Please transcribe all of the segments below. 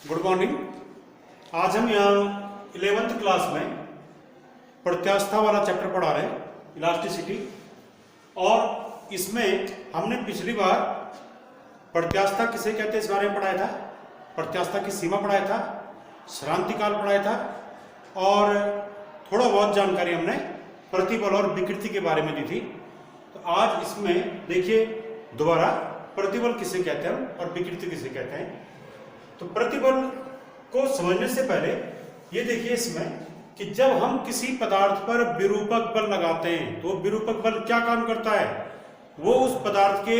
Good morning. आज हम यहाँ 11th क्लास में प्रत्यास्था वाला चैप्टर पढ़ा रहे हैं, इलास्टिसिटी। और इसमें हमने पिछली बार प्रत्यास्था किसे कहते हैं इस बारे में पढ़ाया था, प्रत्यास्था की सीमा पढ़ाया था, श्रांतिकाल पढ़ाया था और थोड़ा बहुत जानकारी हमने प्रतिबल और विकृति के बारे में दी थी। तो आज इसमें देखिए दोबारा प्रतिबल किसे कहते हैं और विकृति किसे कहते हैं। तो प्रतिबल को समझने से पहले ये देखिए इसमें कि जब हम किसी पदार्थ पर विरूपक बल लगाते हैं तो विरूपक बल क्या काम करता है, वो उस पदार्थ के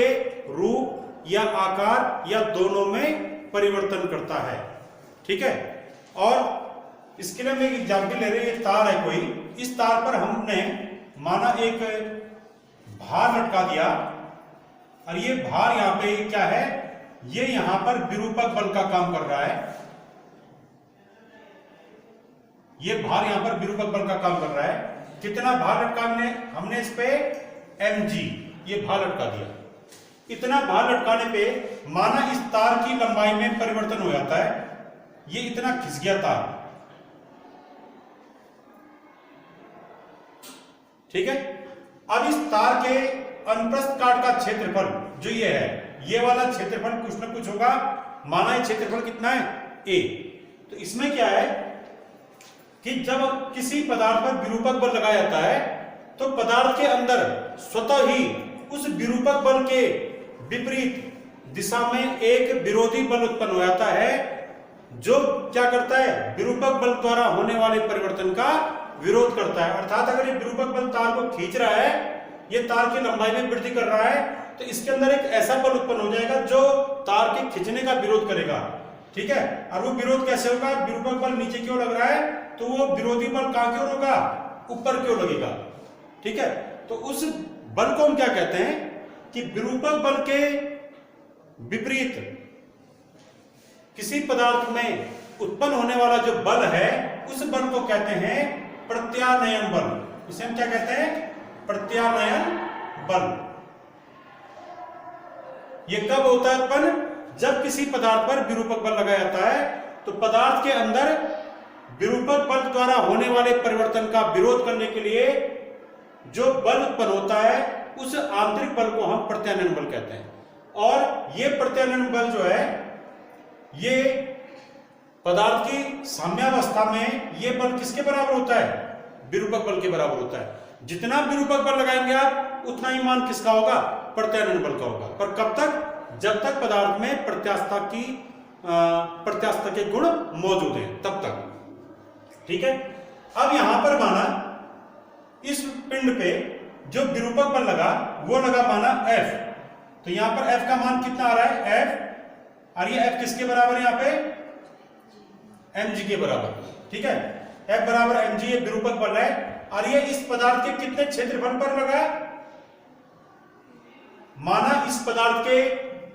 रूप या आकार या दोनों में परिवर्तन करता है। ठीक है। और इसके लिए हम एक एग्जाम्पल ले रहे हैं। ये तार है कोई, इस तार पर हमने माना एक भार लटका दिया और ये भार यहां पे क्या है, ये यहां पर विरूपक बल का काम कर रहा है। ये भार यहां पर विरूपक बल का काम कर रहा है। कितना भार लटका हमने इस पे mg, ये भार लटका दिया। इतना भार लटकाने पे माना इस तार की लंबाई में परिवर्तन हो जाता है। ये इतना खिंच गया तार, ठीक है। अब इस तार के अनुप्रस्थ काट का क्षेत्रफल जो ये है, ये वाला क्षेत्रफल कुछ ना कुछ होगा। माना ये क्षेत्रफल कितना है, a। तो इसमें क्या है कि जब किसी पदार्थ पर विरूपक बल लगाया जाता है तो पदार्थ के अंदर स्वतः ही उस विरूपक बल के विपरीत दिशा में एक विरोधी बल उत्पन्न हो जाता है, जो क्या करता है, विरूपक बल द्वारा होने वाले परिवर्तन का विरोध करता है। अर्थात अगर ये विरूपक बल तार को खींच रहा है, ये तार की लंबाई में वृद्धि कर रहा है, तो इसके अंदर एक ऐसा बल उत्पन्न हो जाएगा जो तार के खींचने का विरोध करेगा। ठीक है। और वो विरोध कैसे होगा, विरूपक बल नीचे क्यों लग रहा है तो वो विरोधी बल कहां क्यों होगा, ऊपर क्यों लगेगा। ठीक है। तो उस बल को हम क्या कहते हैं कि विरूपक बल के विपरीत किसी पदार्थ में उत्पन्न होने वाला जो बल है उस बल को कहते हैं प्रत्यानयन बल। इसे हम क्या कहते हैं, प्रत्यानयन बल। ये कब होता है उत्पन्न, जब किसी पदार्थ पर विरूपक बल लगाया जाता है तो पदार्थ के अंदर विरूपक बल द्वारा होने वाले परिवर्तन का विरोध करने के लिए जो बल उत्पन्न होता है उस आंतरिक बल को हम प्रत्यानयन बल कहते हैं। और ये प्रत्यानयन बल जो है, ये पदार्थ की साम्यावस्था में ये बल किसके बराबर होता है, विरूपक बल के बराबर होता है। जितना विरूपक बल लगाएंगे आप उतना ही मान किसका होगा, प्रत्यानयन बल का होगा। पर कब तक, जब तक पदार्थ में प्रत्यास्था के गुण मौजूद हैं तब तक। ठीक है। अब यहां पर माना इस पिंड पे जो विरूपक बल लगा वो लगा माना F। तो यहां पर F का मान कितना आ रहा है, F। और ये F किसके बराबर है, यहां पे mg के बराबर। ठीक है। F बराबर mg, ये विरूपक बल है। और ये इस पदार्थ के कितने क्षेत्रफल पर लगा, माना इस पदार्थ के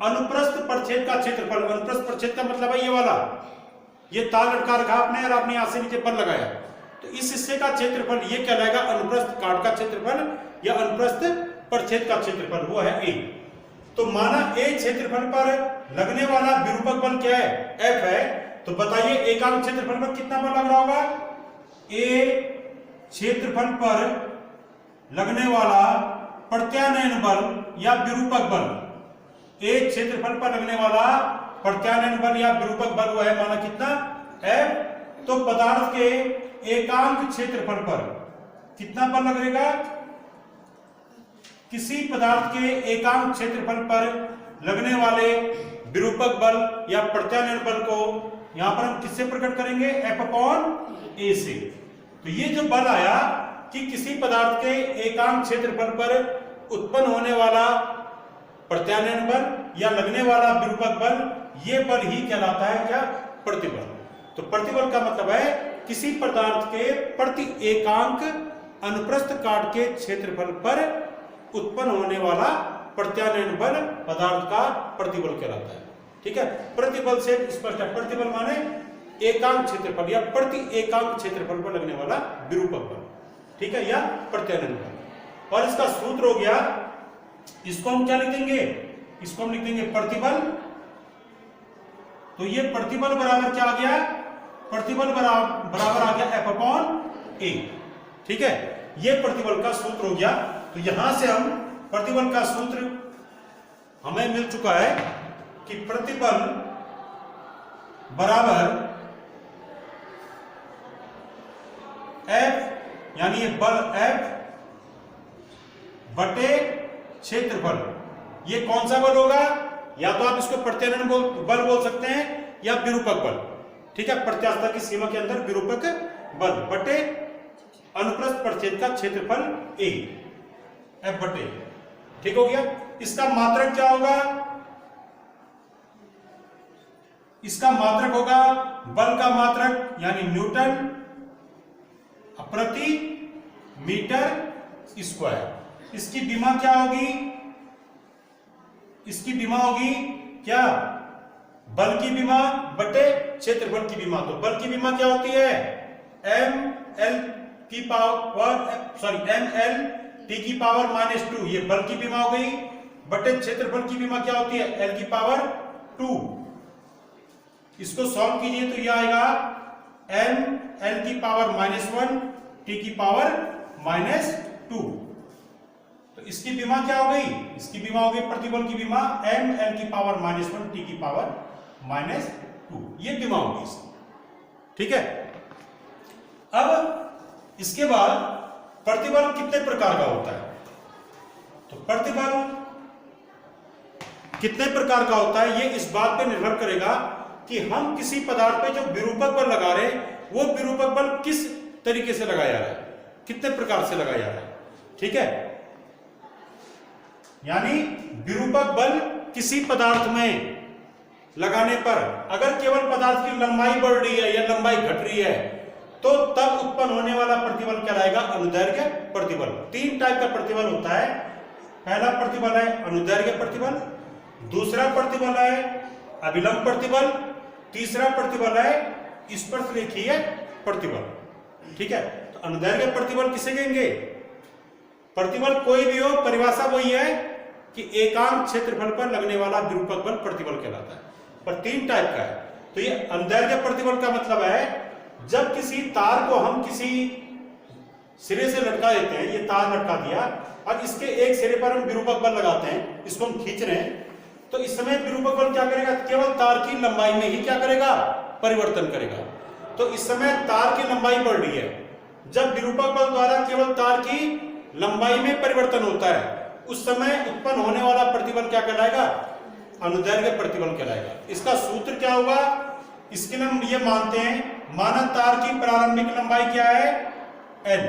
अनुप्रस्थ परिच्छेद का क्षेत्रफल। अनुप्रस्थ परिच्छेद का मतलब है ये वाला, ये तार लटका रखा आपने और आपने यहां से नीचे बल लगाया, तो इस हिस्से का क्षेत्रफल ये कहलाएगा अनुप्रस्थ काट का क्षेत्रफल या अनुप्रस्थ परिच्छेद का क्षेत्रफल, वो है a। तो माना a क्षेत्रफल पर लगने वाला विरूपक बल क्या है, F है। तो बताइए एकांक क्षेत्रफल पर कितना बल लग रहा होगा, a क्षेत्रफल पर लगने वाला प्रत्यानयन बल या विरूपक बल, एक क्षेत्रफल पर लगने वाला प्रत्यानयन बल या विरूपक बल वो है माना कितना, F। तो पदार्थ के एकांक क्षेत्रफल पर कितना बल लगेगा, किसी पदार्थ के एकांक क्षेत्रफल पर लगने वाले विरूपक बल या प्रत्यानयन बल को यहां पर हम किससे प्रकट करेंगे, F/a से। तो ये जो बल आया कि किसी पदार्थ के एकांक क्षेत्रफल पर उत्पन्न होने वाला प्रत्यानयन बल या लगने वाला विरूपक बल, ये बल ही कहलाता है क्या, प्रतिबल। तो प्रतिबल का मतलब है किसी पदार्थ के प्रति एकांक अनुप्रस्थ काट के क्षेत्रफल पर उत्पन्न होने वाला प्रत्यानयन बल पदार्थ का प्रतिबल कहलाता है। ठीक है। प्रतिबल से स्पष्ट है, प्रतिबल माने एकांक क्षेत्रफल या प्रति एकांक क्षेत्रफल पर लगने वाला विरूपक बल। ठीक है, या प्रत्यानयन बल। और इसका सूत्र हो गया, इसको हम क्या लिख देंगे, इसको हम लिख देंगे प्रतिबल तो ये प्रतिबल बराबर क्या आ गया, प्रतिबल बराबर आ गया F अपॉन A। ठीक है, ये प्रतिबल का सूत्र हो गया। तो यहां से हम प्रतिबल का सूत्र हमें मिल चुका है कि प्रतिबल बराबर F यानी ये बल F बटे क्षेत्रफल। ये कौन सा बल होगा, या तो आप इसको प्रत्यानयन बल बोल सकते हैं या विरूपक बल। ठीक है, प्रत्यास्थता की सीमा के अंदर विरूपक बल बटे अनुप्रस्थ परिच्छेद का क्षेत्रफल A, F बटे। ठीक हो गया। इसका मात्रक क्या होगा, इसका मात्रक होगा बल का मात्रक यानी न्यूटन प्रति मीटर स्क्वायर। इसकी विमा क्या होगी, इसकी विमा होगी क्या, बल की विमा बटे क्षेत्रफल की विमा। तो बल की विमा क्या होती है, ml की पावर ml t की पावर -2, ये बल की विमा हो गई, बटे क्षेत्रफल की विमा क्या होती है, l की पावर 2। इसको सॉल्व कीजिए तो यह आएगा ml की पावर -1 t की पावर -2। तो इसकी विमा क्या हो गई, इसकी विमा हो गई प्रतिबल की विमा ml की पावर -1 t की पावर -2, ये विमा होगी इसकी। ठीक है, अब इसके बाद प्रतिबल कितने प्रकार का होता है, तो प्रतिबल कितने प्रकार का होता है ये इस बात पे निर्भर करेगा कि हम किसी पदार्थ पे जो विरूपक बल लगा रहे हैं वो विरूपक बल किस तरीके से लगाया जा रहा है, कितने प्रकार से लगाया जा रहा है। ठीक है, यानी विरूपक बल किसी पदार्थ में लगाने पर अगर केवल पदार्थ की लंबाई बढ़ रही है या लंबाई घट रही है तो तब उत्पन्न होने वाला प्रतिबल कहलाएगा अनुदैर्घ्य प्रतिबल। 3 टाइप का प्रतिबल होता है। पहला प्रतिबल है अनुदैर्घ्य प्रतिबल, दूसरा प्रतिबल है अभिलंब प्रतिबल, तीसरा प्रतिबल है स्पर्शरेखीय प्रतिबल। ठीक है, तो अनुदैर्घ्य प्रतिबल किसे कहेंगे, प्रतिबल कोई भी हो परिभाषा वही है कि एकांक क्षेत्रफल पर लगने वाला विरूपक बल प्रतिबल कहलाता है, पर 3 टाइप का है। तो ये अनुदैर्घ्य प्रतिबल का मतलब है जब किसी तार को हम किसी सिरे से लटका देते हैं, ये तार लटका दिया, अब इसके एक सिरे पर हम विरूपक बल लगाते हैं, इसको हम खींच रहे हैं, तो इस समय विरूपक बल क्या करेगा, केवल तार की लंबाई में ही क्या करेगा, परिवर्तन करेगा। तो इस समय तार की लंबाई बढ़ रही है, जब विरूपक बल द्वारा केवल तार की लंबाई में परिवर्तन होता है उस समय उत्पन्न होने वाला प्रतिबल क्या कहलाएगा, अनुदैर्घ्य प्रतिबल कहलाएगा। इसका सूत्र क्या होगा, इसके लिए हम ये मानते हैं माना तार की प्रारंभिक लंबाई क्या है L,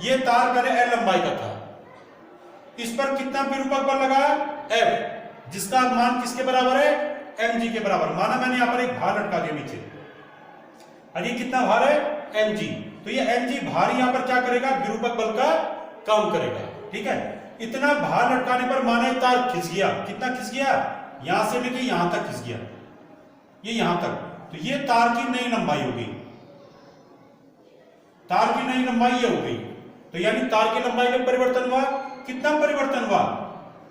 ये तार पहले L लंबाई का था, इस पर कितना विरूपक बल लगा F, जिसका मान किसके बराबर है, mg के बराबर। माना मैंने यहां पर एक भार लटका दिया नीचे, और ये कितना भार है mg, तो ये mg भार यहां पर क्या करेगा, विरूपक बल का काम करेगा। ठीक है, इतना भार लटकाने पर माने तार खिंच गया, कितना खिंच गया, यहां से लेके यहां तक खिंच गया, ये यहां तक, तो ये तार की नई लंबाई हो गई, तार की नई लंबाई ये हो गई। तो यानी तार की लंबाई में परिवर्तन हुआ, कितना परिवर्तन हुआ,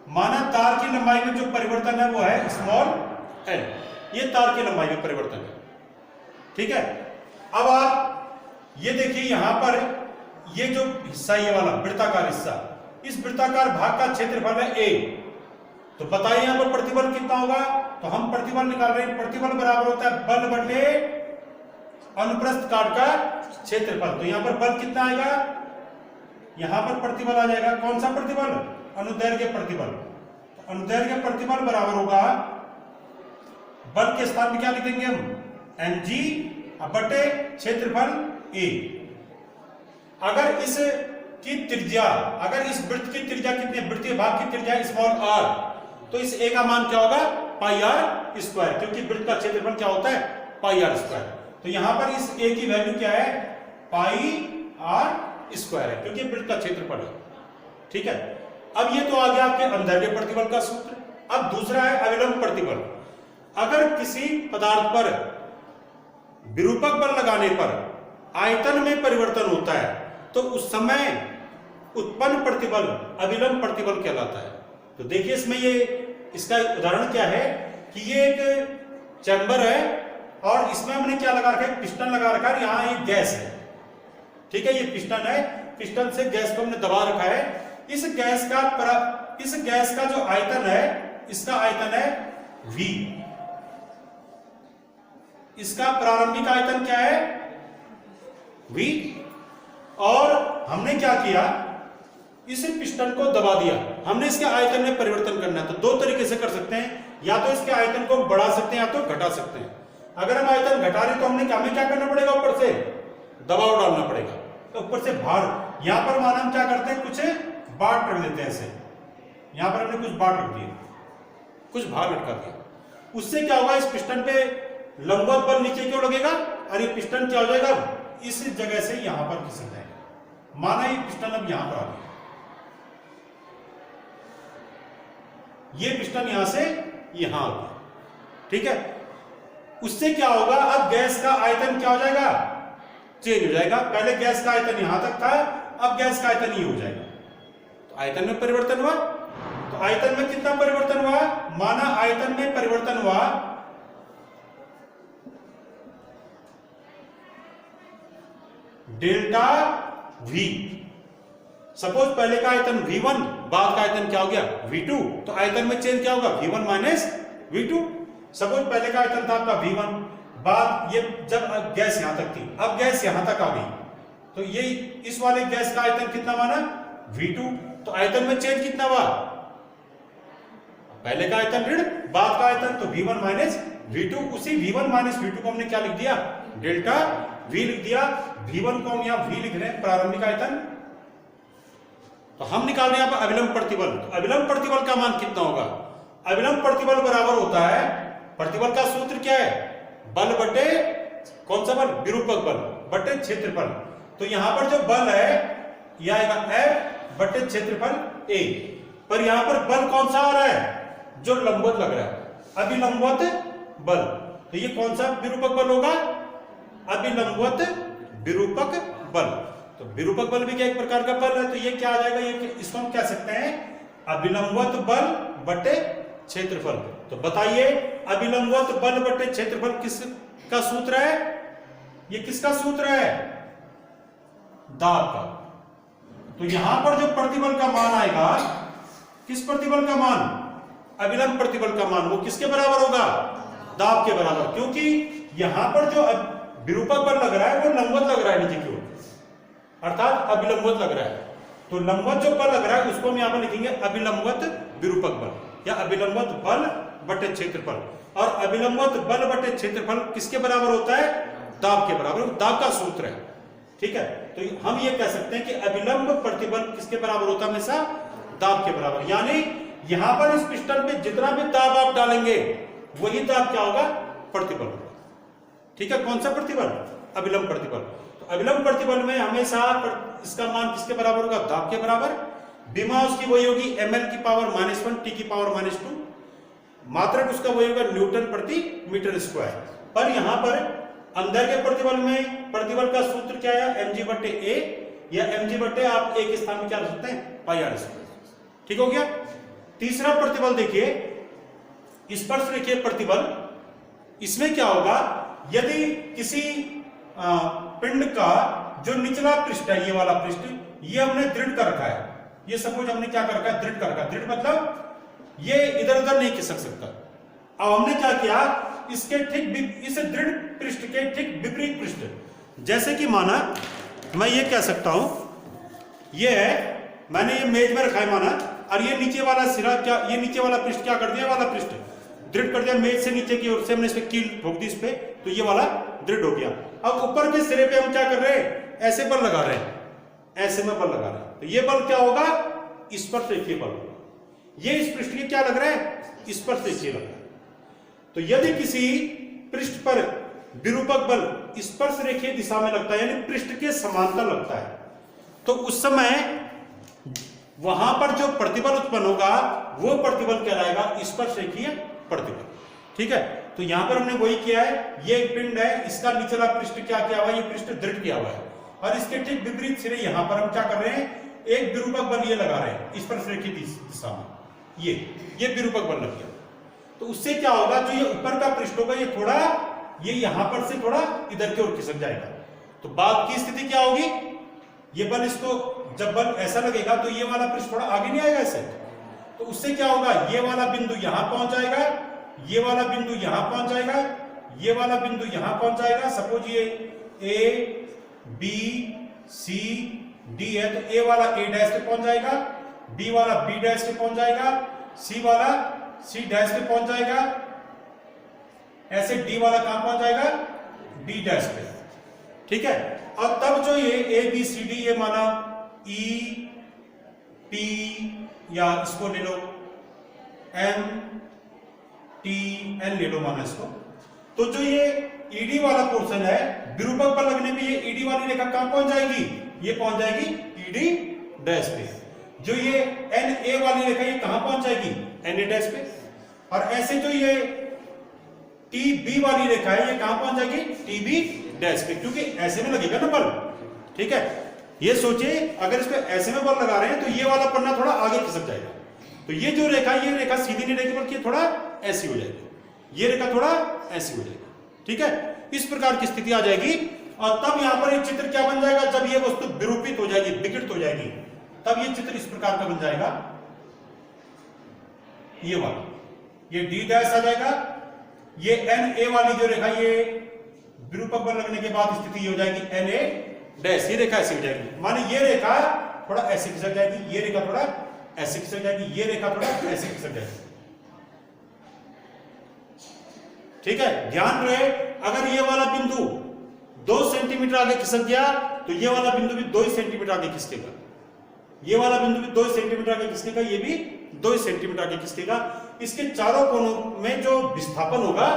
माना तार की लंबाई में जो परिवर्तन है वो है स्मॉल l, ये तार की लंबाई में परिवर्तन है। ठीक है, अब आप ये देखिए यहां पर ये जो हिस्सा, ये वाला वृत्ताकार हिस्सा, इस वृत्ताकार भाग का क्षेत्रफल है a, तो बताइए यहां पर प्रतिबल कितना होगा, तो हम प्रतिबल निकाल रहे हैं, प्रतिबल बराबर होता है बल बटे अनुप्रस्थ काट का क्षेत्रफल। तो यहां पर बल कितना आएगा, यहां पर प्रतिबल आ जाएगा, कौन सा प्रतिबल, अनुदैर्घ्य प्रतिबल। तो अनुदैर्घ्य प्रतिबल बराबर होगा बल के स्थान में क्या लिखेंगे हम, mg बटे क्षेत्रफल a। अगर इस की त्रिज्या, अगर इस वृत्त की त्रिज्या कितनी है, वृत्तीय भाग की त्रिज्या स्मॉल r, तो इस a का मान क्या होगा, पाई r स्क्वायर, क्योंकि वृत्त का क्षेत्रफल क्या होता है, पाई r स्क्वायर। तो यहां पर इस a की वैल्यू क्या है, पाई r स्क्वायर है, क्योंकि वृत्त का क्षेत्रफल है। ठीक है, अब ये तो आ गया आपके अनुदैर्घ्य प्रतिबल का सूत्र। अब दूसरा है अविलंब प्रतिबल। अगर किसी पदार्थ पर विरूपक बल लगाने पर आयतन में परिवर्तन होता है तो उस समय उत्पन्न प्रतिबल अविलंब प्रतिबल कहलाता है। तो देखिए इसमें ये इसका उदाहरण क्या है कि ये एक चैम्बर है इसमें हमने क्या लगा रखा है, पिस्टन लगा रखा है, यहाँ एक गैस है, ठीक है, ये पिस्टन है, पिस्टन से गैस को हमने दबा रखा है। इस गैस का जो आयतन है, इसका आयतन है V, इसका प्रारंभिक आयतन क्या है V, और हमने क्या किया, इस पिस्टन को दबा दिया, हमने इसके आयतन में परिवर्तन करना है। तो दो तरीके से कर सकते हैं, या तो इसके आयतन को बढ़ा सकते हैं या तो घटा सकते हैं। अगर हम आयतन घटा रहे तो हमें क्या करना पड़ेगा, ऊपर से दबाव डालना पड़ेगा, तो ऊपर से भार, यहां पर माना हम क्या करते हैं, कुछ बाट रख देते हैं ऐसे, यहां पर हमने कुछ बाट रख दिए, कुछ भार लटका दिया, उससे क्या होगा, इस पिस्टन पे लंबवत बल नीचे क्यों लगेगा, और ये पिस्टन क्या हो जाएगा, इस जगह से यहां पर खिसक जाएगा। माना ये पिस्टन अब यहां पर आ गया, ये पिस्टन यहां से यहां आ गया, ठीक है। उससे क्या होगा, अब गैस का आयतन क्या हो जाएगा, चेंज हो जाएगा। पहले गैस का आयतन यहां तक था, अब गैस का आयतन ये हो जाएगा, तो आयतन में परिवर्तन हुआ। तो आयतन में कितना परिवर्तन हुआ, माना आयतन में परिवर्तन हुआ डेल्टा V। सपोज पहले का आयतन V1, बाद का आयतन क्या हो गया V2, तो आयतन में चेंज क्या होगा, V1 माइनस V2। सपोज पहले का आयतन था आपका V1, बाद ये जब गैस यहां तक थी, अब गैस यहां तक आ गई, तो ये इस वाले गैस का आयतन कितना माना V2, तो आयतन में चेंज कितना हुआ, पहले का आयतन ऋण, बाद का आयतन, तो V1 माइनस V2। उसी V1 माइनस V2 को हमने क्या लिख दिया, डेल्टा V लिख दिया। V1 को हम यहां V लिख रहे हैं, प्रारंभिक आयतन। तो हम निकाल रहे हैं यहां पर अभिलंब प्रतिबल। तो अभिलंब प्रतिबल का मान कितना होगा, अभिलंब प्रतिबल बराबर होता है, प्रतिबल का सूत्र क्या है, बल बटे कौन सा बल, विरूपक बल बटे क्षेत्रफल। तो यहां पर जो बल है यह आएगा F बटे क्षेत्रफल A, पर यहां पर बल कौन सा आ रहा है, जो लंबवत लग रहा है, अभिलंबवत बल। तो ये कौन सा विरूपक बल होगा, अभिलंबवत विरूपक बल। तो विरूपक बल भी क्या एक प्रकार का बल है, तो ये क्या आ जाएगा, ये इसको हम कह सकते हैं अभिलंबवत बल बटे क्षेत्रफल। तो बताइए अभिलंबवत बल बटे क्षेत्रफल किसका सूत्र है, ये किसका सूत्र है, दाब का। तो यहां पर जो प्रतिबल का मान आएगा, किस प्रतिबल का मान, अभिलंब प्रतिबल का मान, वो किसके बराबर होगा, दाब के बराबर। क्योंकि यहां पर जो विरूपक बल लग रहा है वो लंबवत लग रहा है नीचे की ओर, अर्थात अभिलंबवत लग रहा है। तो लंबवत जो बल लग रहा है उसको हम यहां पर लिखेंगे अभिलंबवत विरूपक बल या अभिलंबवत बल बटे क्षेत्रफल। और अभिलंबवत बल बटे क्षेत्रफल किसके बराबर होता है, दाब के बराबर, दाब का सूत्र है, ठीक है। तो हम ये कह सकते हैं कि अभिलंब प्रतिबल किसके बराबर होता है, हमेशा दाब के बराबर। यानी यहां पर इस पिस्टन पे जितना भी दाब आप डालेंगे वही दाब क्या होगा, प्रतिबल होगा, ठीक है। कौन सा प्रतिबल, अभिलंब प्रतिबल। तो अभिलंब प्रतिबल में हमेशा इसका मान किसके बराबर होगा, दाब के बराबर। विमा उसकी वही होगी ml की पावर -1 t की पावर -2, मात्रक उसका वही होगा न्यूटन प्रति मीटर स्क्वायर। पर यहां पर अंदर के प्रतिबल में प्रतिबल का सूत्र क्या है, mg बटे a, या mg बटे आप a के स्थान में क्या रख सकते हैं, पाई r स्क्वायर, ठीक हो गया। तीसरा प्रतिबल देखिए, स्पर्श रेखीय प्रतिबल। इसमें क्या होगा, यदि किसी पिंड का जो निचला पृष्ठ है, ये वाला पृष्ठ, ये हमने दृढ़ कर रखा है, ये सपोज हमने क्या कर रखा है, दृढ़ कर रखा है। दृढ़ मतलब ये इधर उधर नहीं खिसक सकता। अब हमने क्या किया, इसके ठीक इस दृढ़ पृष्ठ के ठीक विपरीत पृष्ठ, जैसे कि माना मैं ये कह सकता हूं, ये है, मैंने ये मेज में रखा है माना, और ये नीचे वाला सिरा क्या, ये नीचे वाला पृष्ठ क्या कर दिया, वाला पृष्ठ दृढ़ कर दिया, मेज से नीचे की ओर से हमने इस पे कील ठोक दी इस पे, तो ये वाला दृढ़ हो गया। अब ऊपर के सिरे पे हम क्या कर रहे हैं, ऐसे बल लगा रहे हैं, ऐसे में बल लगा रहे हैं, तो ये बल क्या होगा, स्पर्श रेखीय बल होगा। ये इस पृष्ठ के क्या लग रहा है, स्पर्श रेखीय लग रहा है। तो यदि किसी पृष्ठ पर विरूपक बल स्पर्श रेखीय दिशा में लगता है, यानी पृष्ठ के समांतर लगता है, तो उस समय वहां पर जो प्रतिबल उत्पन्न होगा वो प्रतिबल कहलाएगा स्पर्श रेखीय प्रतिबल, ठीक है। तो यहां पर हमने वही किया है, ये एक पिंड है, इसका निचला पृष्ठ क्या किया हुआ है, ये पृष्ठ दृढ़ किया हुआ है, और इसके ठीक विपरीत सिरे यहां पर हम क्या कर रहे हैं, एक विरूपक बल ये लगा रहे हैं स्पर्श रेखीय दिशा में, ये विरूपक बल लग गया। तो उससे क्या होगा, जो ये ऊपर का पृष्ठ होगा ये थोड़ा ये यहां पर से थोड़ा इधर की ओर खिसक जाएगा। तो बाद की स्थिति क्या होगी, ये बल इसको जब बल ऐसा लगेगा तो ये वाला पृष्ठ थोड़ा आगे नहीं आएगा ऐसे, तो उससे क्या होगा, ये वाला बिंदु यहां पहुंच जाएगा, ये वाला बिंदु यहां पहुंच जाएगा, ये वाला बिंदु यहां पहुंच जाएगा। सपोज ये ए बी सी डी है, तो ए वाला ए डैश पे पहुंच जाएगा, बी वाला बी डैश पे पहुंच जाएगा, सी वाला सी डैश पे पहुंच जाएगा, ऐसे डी वाला कहां पहुंच जाएगा, डी डैश पे। ठीक है, और तब जो ये ए बी सी डी, ये माना ई पी या इसको ले लो एम टी एन ले लो माना इसको, तो जो ये ईडी वाला पोर्शन है, विरूपक बल लगने पे ये ईडी वाली रेखा कहां पहुंच जाएगी, ये पहुंच जाएगी ईडी डैश पे। जो ये एन ए वाली रेखा ये कहां पहुंच जाएगी, एन ए डैश पे। और ऐसे जो ये टी बी वाली रेखा है ये कहां पहुंच जाएगी, टी बी डैश पे, क्योंकि ऐसे में लगेगा ना बल। ठीक है, ये सोचिए अगर इस पे ऐसे में बल लगा रहे हैं तो ये वाला पन्ना थोड़ा आगे खिसक जाएगा, तो ये जो रेखा, ये रेखा सीधी नहीं रहेगी बल्कि थोड़ा ऐसी हो जाएगी, ये रेखा थोड़ा ऐसी हो जाएगी। ठीक है, इस प्रकार की स्थिति आ जाएगी। और तब यहां पर एक चित्र क्या बन जाएगा, जब ये वस्तु विरूपित हो जाएगी, विकृत हो जाएगी, तब ये चित्र इस प्रकार का बन जाएगा, ये वाला, ये डी डैश आ जाएगा, ये एन ए वाली जो रेखा, ये विरूपक बल लगने के बाद स्थिति हो जाएगी एन ए डैश, ये रेखा ऐसी हो जाएगी। माने ये रेखा थोड़ा ऐसे खिसक जाएगी, ये रेखा थोड़ा ऐसे खिसक जाएगी, ये रेखा थोड़ा ऐसे खिसक जाएगी। ठीक है, ध्यान रहे अगर ये वाला बिंदु 2 सेंटीमीटर आगे खिसक गया तो ये वाला बिंदु भी 2 सेंटीमीटर आगे खिसकेगा, ये वाला बिंदु भी 2 सेंटीमीटर आगे खिसकेगा, ये भी 2 सेंटीमीटर आगे खिसकेगा। इसके चारों कोनों में जो विस्थापन होगा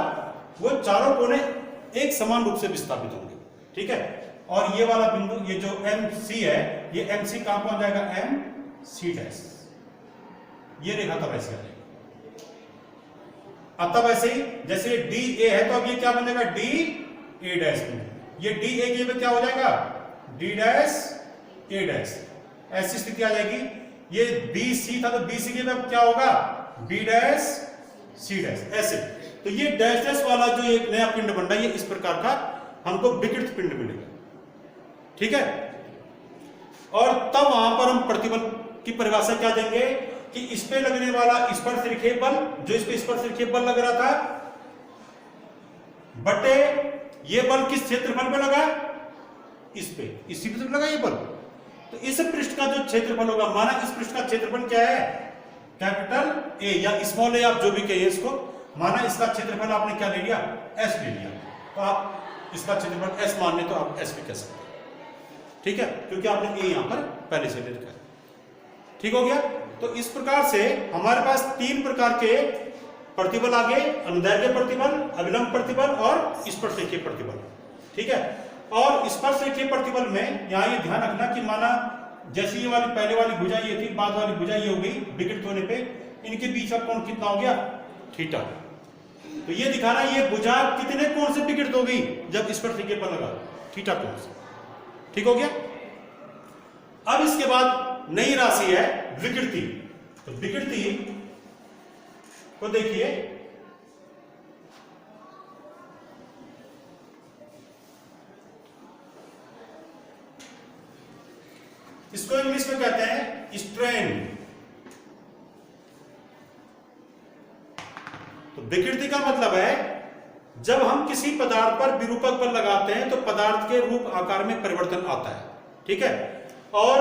वो चारों कोने एक समान रूप से विस्थापित होंगे। ठीक है, और ये वाला बिंदु, ये जो एम सी है, ये एम सी कहां पहुंच जाएगा, एम सी डैश, ये रेखा तब ऐसे आ जाएगी। अब तब ऐसे ही जैसे डी ए है तो अब ये क्या बन जाएगा, डी ए डैश में, ये डी ए के पे क्या हो जाएगा, डी डैश ए डैश, ऐसी स्थिति आ जाएगी। ये बी सी था तो बी सी के पे क्या होगा, बी डैश सी डैश, ऐसे। तो ये डैश डैश वाला जो एक नया पिंड बन रहा है, ये इस प्रकार का हमको विकृत पिंड मिलेगा। ठीक है, और तब वहां पर हम प्रतिबल की परिभाषा क्या देंगे कि इस पे लगने वाला स्पर्शरेखीय बल, जो इस पे स्पर्शरेखीय बल लग रहा था, बटे ये बल किस क्षेत्रफल पे लगा, इस पे, इसी पे लगा ये बल, तो इस पृष्ठ का जो क्षेत्रफल होगा, माना इस पृष्ठ का क्षेत्रफल क्या है, कैपिटल ए या स्मॉल ए, आप जो भी कहिए इसको, माना इसका क्षेत्रफल आपने क्या ले लिया, एस ले लिया, तो आप इसका क्षेत्रफल एस मान ले तो आप एस भी कह सकते हैं। ठीक है, क्योंकि आपने ए यहां पर पहले से ले रखा है। ठीक हो गया, तो इस प्रकार से हमारे पास 3 प्रकार के प्रतिबल आ गए, अनुदैर्घ्य प्रतिबल, अविलंब प्रतिबल और स्पर्शरेखीय प्रतिबल। ठीक है, और स्पर्शरेखीय प्रतिबल में यहां ये ध्यान रखना कि माना जैसे ये वाली पहले वाली भुजा ये थी, बाद वाली भुजा ये हो गई, विकृत होने पे इनके बीच का कोण कितना हो गया, थीटा। तो ये दिखाना ये भुजा कितने कोण से विकृत हो गई, जब स्पर्शरेखीय बल लगा, थीटा कोण से। ठीक हो गया, अब इसके बाद नई राशि है विकृति। तो विकृति को देखिए, इसको इंग्लिश में कहते हैं स्ट्रेन। तो विकृति का मतलब है जब हम किसी पदार्थ पर विरूपक बल लगाते हैं तो पदार्थ के रूप आकार में परिवर्तन आता है। ठीक है, और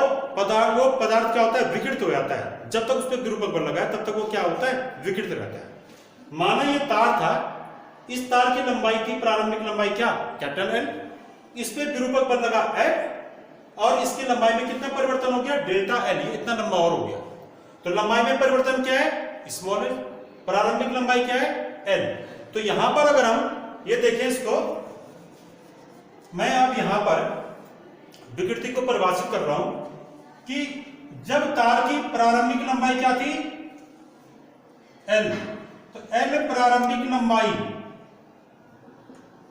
वो पदार्थ क्या होता है, विकृत हो जाता है। जब तक उस पर विरूपक बल लगा है तब तक वो क्या होता है, विकृत रहता है। माना ये तार था, इस तार की लंबाई थी, प्रारंभिक लंबाई क्या, कैपिटल एल, इस पे विरूपक बल लगा एफ, और इसकी लंबाई में कितना परिवर्तन हो गया, डेल्टा एल, ये इतना लंबा और हो गया। तो लंबाई में परिवर्तन क्या है, स्मॉल एल, प्रारंभिक लंबाई क्या है, एल। तो यहां पर अगर हम ये देखें इसको, मैं अब यहां पर विकृति को परिभाषित कर रहा हूं कि जब तार की प्रारंभिक लंबाई क्या थी, एल, तो एल प्रारंभिक लंबाई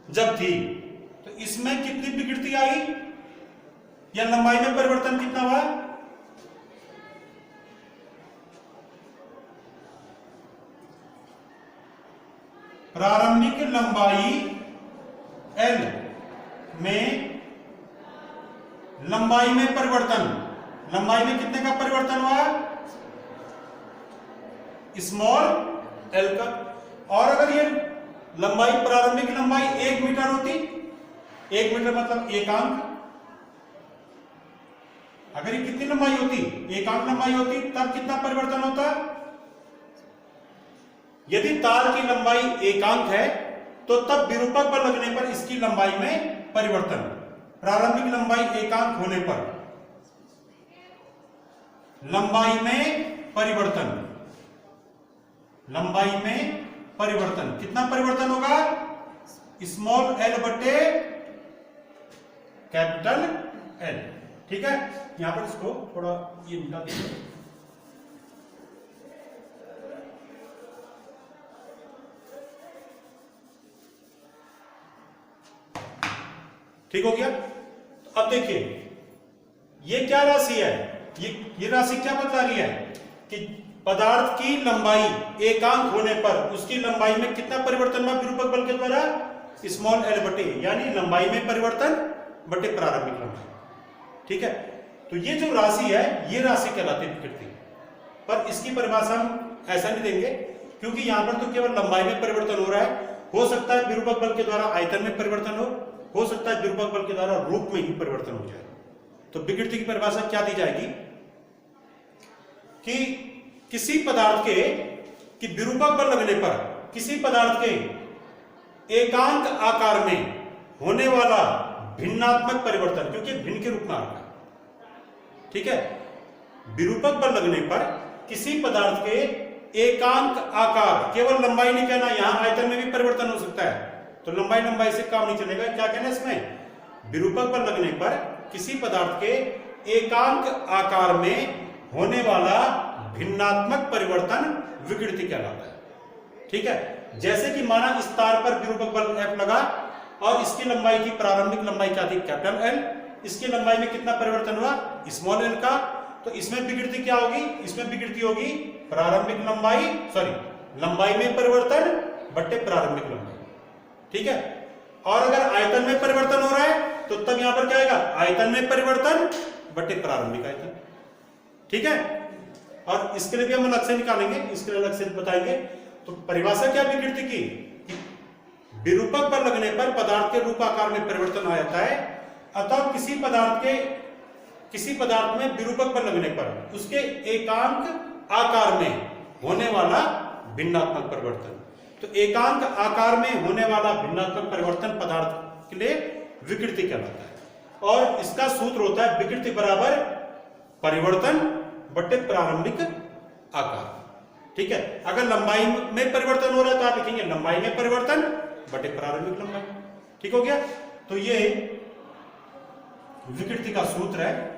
जब थी तो इसमें कितनी विकृति आई, या लंबाई में परिवर्तन कितना हुआ, प्रारंभिक लंबाई एल में लंबाई में परिवर्तन, लंबाई में कितने का परिवर्तन हुआ? स्मॉल एल का। और अगर ये लंबाई, प्रारंभिक लंबाई 1 मीटर होती, 1 मीटर मतलब एकांक, अगर ये कितनी लंबाई होती? एकांक लंबाई होती, तब कितना परिवर्तन होता? यदि तार की लंबाई एकांक है तो तब विरूपक बल लगने पर इसकी लंबाई में परिवर्तन, प्रारंभिक लंबाई एकांक होने पर लंबाई में परिवर्तन, लंबाई में परिवर्तन कितना परिवर्तन होगा? स्मॉल एल बटे कैपिटल एल। ठीक है, यहां पर इसको थोड़ा ये मिटा दीजिए। ठीक हो गया। तो अब देखिए ये क्या राशि है? ये राशि क्या बता रही है कि पदार्थ की लंबाई एकांक होने पर उसकी लंबाई में कितना परिवर्तन हुआ विरूपक बल के द्वारा? स्मॉल एल बटे, यानी लंबाई में परिवर्तन बटे प्रारंभिक लंबाई। ठीक है, तो ये जो राशि है ये राशि कहलाती है विकृति। पर इसकी परिभाषा हम ऐसा नहीं देंगे क्योंकि यहां पर तो केवल लंबाई में परिवर्तन हो रहा है। हो सकता है विरूपक बल के द्वारा आयतन में परिवर्तन हो सकता है विरूपक बल के द्वारा रूप में ही परिवर्तन हो जाए। तो विकृति की परिभाषा क्या दी जाएगी कि किसी पदार्थ के कि विरूपक बल लगने पर किसी पदार्थ के एकांक आकार में होने वाला भिन्नात्मक परिवर्तन, क्योंकि भिन्न के रूप में आ रहा है। ठीक है, विरूपक बल लगने पर किसी पदार्थ के एकांक आकार, केवल लंबाई नहीं कहना, यहां आयतन में भी परिवर्तन हो सकता है, तो लंबाई से काम नहीं चलेगा। क्या कहना है इसमें? विरूपक बल लगने पर किसी पदार्थ के एकांक आकार में होने वाला भिन्नात्मक परिवर्तन विकृति कहलाता है। ठीक है, जैसे कि माना इस तार पर विरूपक बल F लगा और इसकी लंबाई की प्रारंभिक लंबाई क्या थी? Capital L. इसकी लंबाई में कितना परिवर्तन हुआ? स्मॉल एल का। तो इसमें विकृति क्या होगी? इसमें विकृति होगी प्रारंभिक लंबाई, लंबाई में परिवर्तन बटे प्रारंभिक लंबाई। ठीक है, और अगर आयतन में परिवर्तन हो रहा है तो तब यहां पर क्या आएगा? आयतन में परिवर्तन बटे प्रारंभिक आयतन। ठीक है, और इसके लिए भी हम अलग से निकालेंगे, इसके लिए अलग से बताएंगे। तो परिभाषा क्या विकृति की? विरूपक बल लगने पर पदार्थ के रूप आकार में परिवर्तन आ जाता है, अतः किसी पदार्थ में विरूपक बल लगने पर उसके एकांक आकार में होने वाला भिन्नात्मक परिवर्तन। तो एकांक आकार में होने वाला भिन्नात्मक परिवर्तन पदार्थ के लिए विकृति कहलाता है। और इसका सूत्र होता है विकृति बराबर परिवर्तन बटे प्रारंभिक आकार। ठीक है, अगर लंबाई में परिवर्तन हो रहा है तो आप लिखेंगे लंबाई में परिवर्तन बटे प्रारंभिक लंबाई। ठीक हो गया। तो ये विकृति का सूत्र है।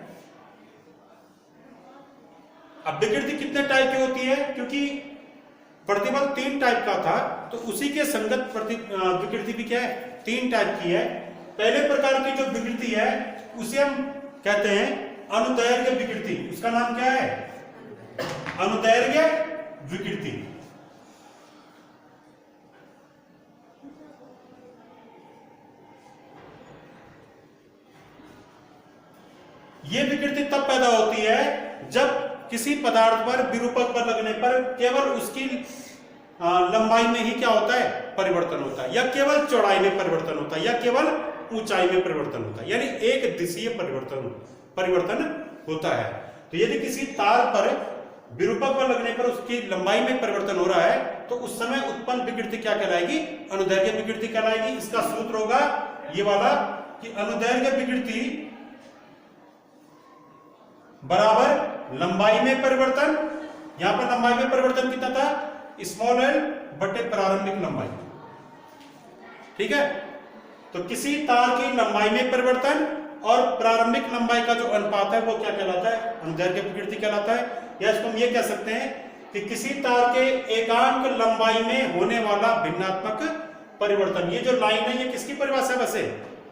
अब विकृति कितने टाइप की होती है? क्योंकि प्रतिबल 3 टाइप का था तो उसी के संगत विकृति भी क्या है? 3 टाइप की है। पहले प्रकार की जो विकृति है उसे हम कहते हैं अनुदैर्घ्य विकृति। उसका नाम क्या है? अनुदैर्घ्य विकृति। यह विकृति तब पैदा होती है जब किसी पदार्थ पर विरूपक बल लगने पर केवल उसकी लंबाई में ही क्या होता है? परिवर्तन होता है, या केवल चौड़ाई में परिवर्तन होता है, या केवल ऊंचाई में परिवर्तन होता है, यानी एक दिशीय परिवर्तन होता है। तो यदि किसी तार पर विरूपक बल लगने पर उसकी लंबाई में परिवर्तन हो रहा है तो उस समय उत्पन्न विकृति क्या कहलाएगी? अनुदैर्घ्य विकृति कहलाएगी। इसका सूत्र होगा ये वाला कि अनुदैर्घ्य विकृति बराबर लंबाई में परिवर्तन, यहां पर लंबाई में परिवर्तन कितना था? स्मॉल एल बटे प्रारंभिक लंबाई। ठीक है, तो किसी तार की लंबाई में परिवर्तन और प्रारंभिक लंबाई का जो अनुपात है वो क्या कहलाता है? अनुदैर्घ्य विकृति कहलाता है। या इसको हम ये कह सकते हैं कि किसी तार के एकांक लंबाई में होने वाला भिन्नात्मक परिवर्तन। ये जो लाइन है ये किसकी परिभाषा वैसे?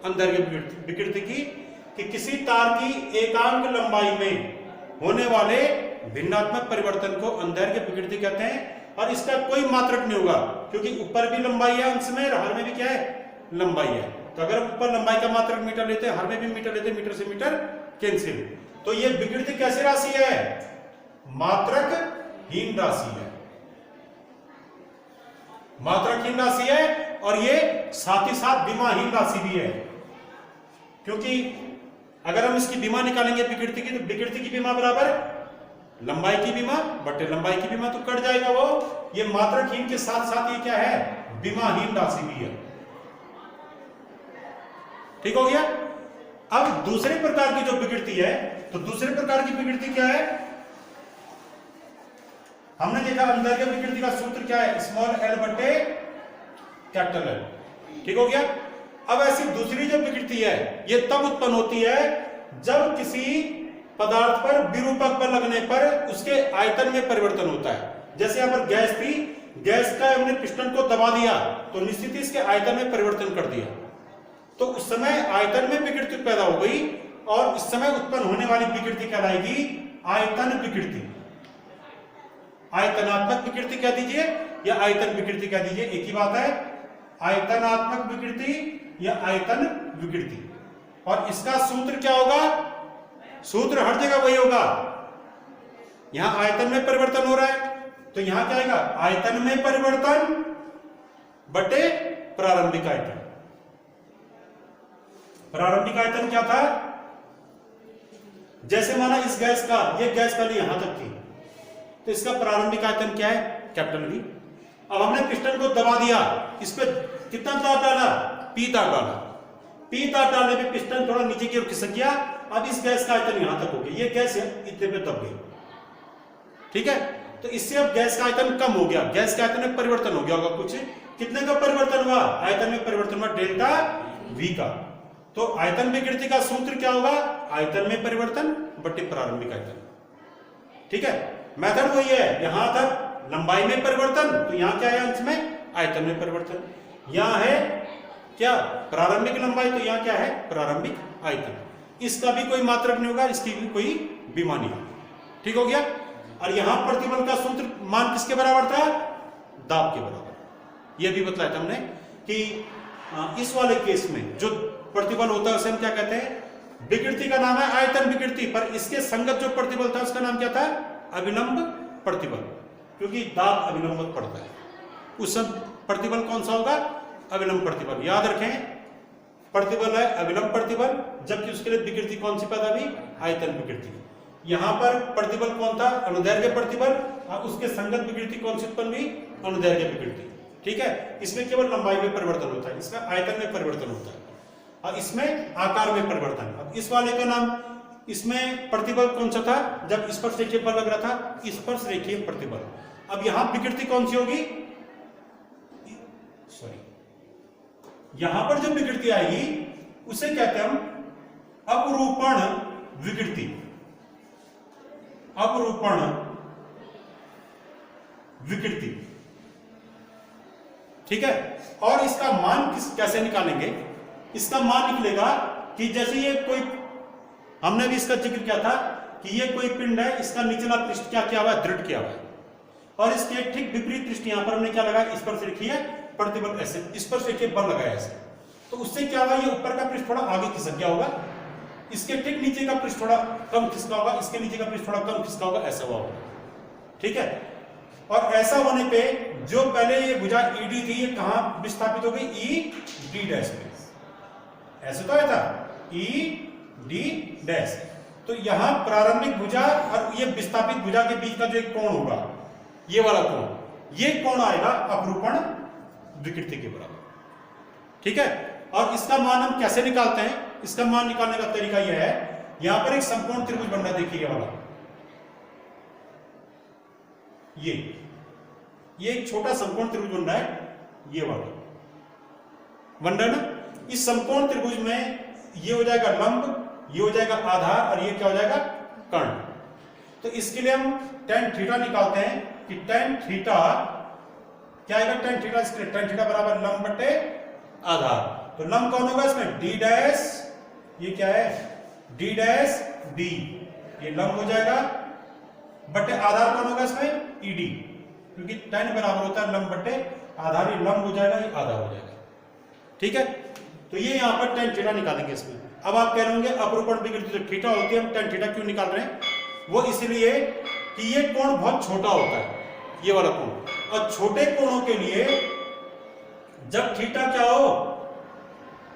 अनुदैर्घ्य विकृति की, कि किसी तार की एकांक लंबाई में होने वाले भिन्नात्मक परिवर्तन को अनुदैर्घ्य विकृति कहते हैं। और इसका कोई मात्रक नहीं होगा क्योंकि ऊपर भी लंबाई है अंश में, हर में भी क्या है? लंबाई है। तो अगर ऊपर लंबाई का मात्रक मीटर लेते हैं, हर में भी मीटर लेते हैं, मीटर से मीटर कैंसिल। तो ये विकृति कैसी राशि है? मात्रकहीन राशि है, मात्रकहीन राशि है, और ये साथ ही साथ विमाहीन राशि भी है, क्योंकि अगर हम इसकी विमा निकालेंगे विकृति की, तो विकृति की विमा बराबर लंबाई की विमा बटे लंबाई की विमा, तो कट जाएगा वो। ये मात्रकहीन के साथ साथ ये क्या है? विमाहीन राशि भी है। ठीक हो गया। अब दूसरे प्रकार की जो विकृति है, तो दूसरे प्रकार की विकृति क्या है? हमने देखा अंदर के विकृति का सूत्र क्या है? स्मॉल एल बटे कैपिटल एल। ठीक हो गया। अब ऐसी दूसरी जो विकृति है, ये तब उत्पन्न होती है जब किसी पदार्थ पर विरूपक बल लगने पर उसके आयतन में परिवर्तन होता है। जैसे यहां पर गैस थी, गैस का हमने पिस्टन को दबा दिया तो निश्चित ही इसके आयतन में परिवर्तन कर दिया, तो उस समय आयतन में विकृति पैदा हो गई, और इस समय उत्पन्न होने वाली विकृति कहलाएगी आयतन विकृति। आयतनात्मक विकृति कह दीजिए या आयतन विकृति कह दीजिए, एक ही बात है। आयतनात्मक विकृति या आयतन विकृति। और इसका सूत्र क्या होगा? सूत्र हर जगह वही होगा। यहां आयतन में परिवर्तन हो रहा है, तो यहां क्या आएगा? आयतन में परिवर्तन बटे प्रारंभिक आयतन। प्रारंभिक आयतन क्या था? जैसे माना इस गैस का, ये गैस पहले यहां तक थी, तो इसका प्रारंभिक आयतन क्या है? Capital V. अब हमने पिस्टन को दबा दिया, इस पे कितना दाब डाला? पी दाब डाला। पी दाब डालने पे पिस्टन थोड़ा नीचे की ओर खिसक गया। अब इस गैस का आयतन यहां तक हो गया, ये गैस इतने पे दब गई। ठीक है, तो इससे अब गैस का आयतन कम हो गया, गैस के आयतन में परिवर्तन हो गया होगा कुछ। कितने का परिवर्तन हुआ? आयतन में परिवर्तन हुआ डेल्टा वी का। तो आयतन विकृति का सूत्र क्या होगा? आयतन में परिवर्तन बटे प्रारंभिक आयतन। ठीक है, मेथड वही है। यहां तक लंबाई में परिवर्तन, तो यहां क्या है अंश में? आयतन में परिवर्तन। यहां है क्या? प्रारंभिक लंबाई, तो यहां क्या है? प्रारंभिक आयतन। इसका भी कोई मात्रक नहीं होगा, इसकी भी कोई विमा नहीं होगी। ठीक हो गया। और यहां प्रतिबल का सूत्र मान किसके बराबर था? दाब के बराबर। यह भी बताया था हमने कि इस वाले केस में जो प्रतिबल होता है उसे हम क्या कहते हैं? विकृति का नाम है आयतन विकृति, पर इसके संगत जो प्रतिबल था उसका नाम क्या था? अभिलंब प्रतिबल, क्योंकि दाब अभिलंब पड़ता है। उस सब प्रतिबल कौन सा होगा? अभिलंब प्रतिबल। याद रखें, प्रतिबल है अभिलंब प्रतिबल, जबकि उसके लिए विकृति कौन सी पैदा हुई? आयतन विकृति। यहां पर प्रतिबल कौन था? अनुदैर्घ्य प्रतिबल, और उसके संगत विकृति कौन सी उत्पन्न हुई? अनुदैर्घ्य विकृति। ठीक है, इसमें केवल लंबाई में परिवर्तन होता है, इसका आयतन में परिवर्तन होता है, और इसमें आकार में परिवर्तन। अब इस वाले का नाम, इसमें प्रतिबल कौन सा था? जब स्पर्श रेखीय बल लग रहा था, स्पर्श रेखीय प्रतिबल। अब यहां विकृति कौन सी होगी? सॉरी, यहां पर जो विकृति आएगी उसे कहते हैं हम अपरूपण विकृति। अपरूपण विकृति। ठीक है, और इसका मान कैसे निकालेंगे? इसका मान निकलेगा कि जैसे ये कोई, हमने भी इसका जिक्र किया था कि ये कोई पिंड है, इसका निचला पृष्ठ क्या किया हुआ है? दृढ़ किया हुआ है, और इसके ठीक विपरीत पृष्ठ यहां पर हमने क्या लगाया? स्पर्श रेखीय प्रतिबल, ऐसे स्पर्श रेखीय बल लगाया ऐसे। तो उससे क्या हुआ? ये ऊपर का पृष्ठ थोड़ा आगे खिसक गया होगा, इसके ठीक नीचे का पृष्ठ थोड़ा कम खिसका होगा, इसके नीचे का पृष्ठ थोड़ा कम खिसका होगा, ऐसा हुआ होगा। ठीक है, और ऐसा होने पे जो पहले ये भुजा ईडी थी, ये कहां विस्थापित हो गई? ई डी डैश पे। ऐसे तो आया था ई डी डैश। तो यहां प्रारंभिक भुजा और ये विस्थापित भुजा के बीच का जो एक कोण होगा, ये वाला कोण, ये कोण आएगा अपरूपण विकृति के बराबर। ठीक है, और इसका मान हम कैसे निकालते हैं? इसका मान निकालने का तरीका यह है, यहां पर एक समकोण त्रिभुज बन रहा है, देखिए वाला, ये एक छोटा समकोण त्रिभुज बन रहा है, ये वाला बन रहा है ना। इस समकोण त्रिभुज में ये हो जाएगा लंब, ये हो जाएगा आधार, और ये क्या हो जाएगा? कर्ण। तो इसके लिए हम tan थीटा निकालते हैं कि tan थीटा क्या आएगा? tan थीटा, इसके लिए tan थीटा बराबर लंब बटे आधार। तो लंब कौन होगा इसमें? d डैश, ये क्या है? d डैश d, ये लंब हो जाएगा, बटे आधार कौन होगा इसमें? ed, क्योंकि tan बराबर होता है लंब बटे आधार, ये लंब हो जाएगा, ये आधार हो जाएगा। ठीक है, तो ये यहाँ पर tan थीटा निकालेंगे इसमें। अब आप कह रहे होंगे अपरूपण विकृति जो थीटा होती है हम tan थीटा क्यों निकाल रहे हैं? वो इसलिए कि ये कोण बहुत छोटा होता है, ये वाला कोण, और छोटे कोणों के लिए जब थीटा क्या हो,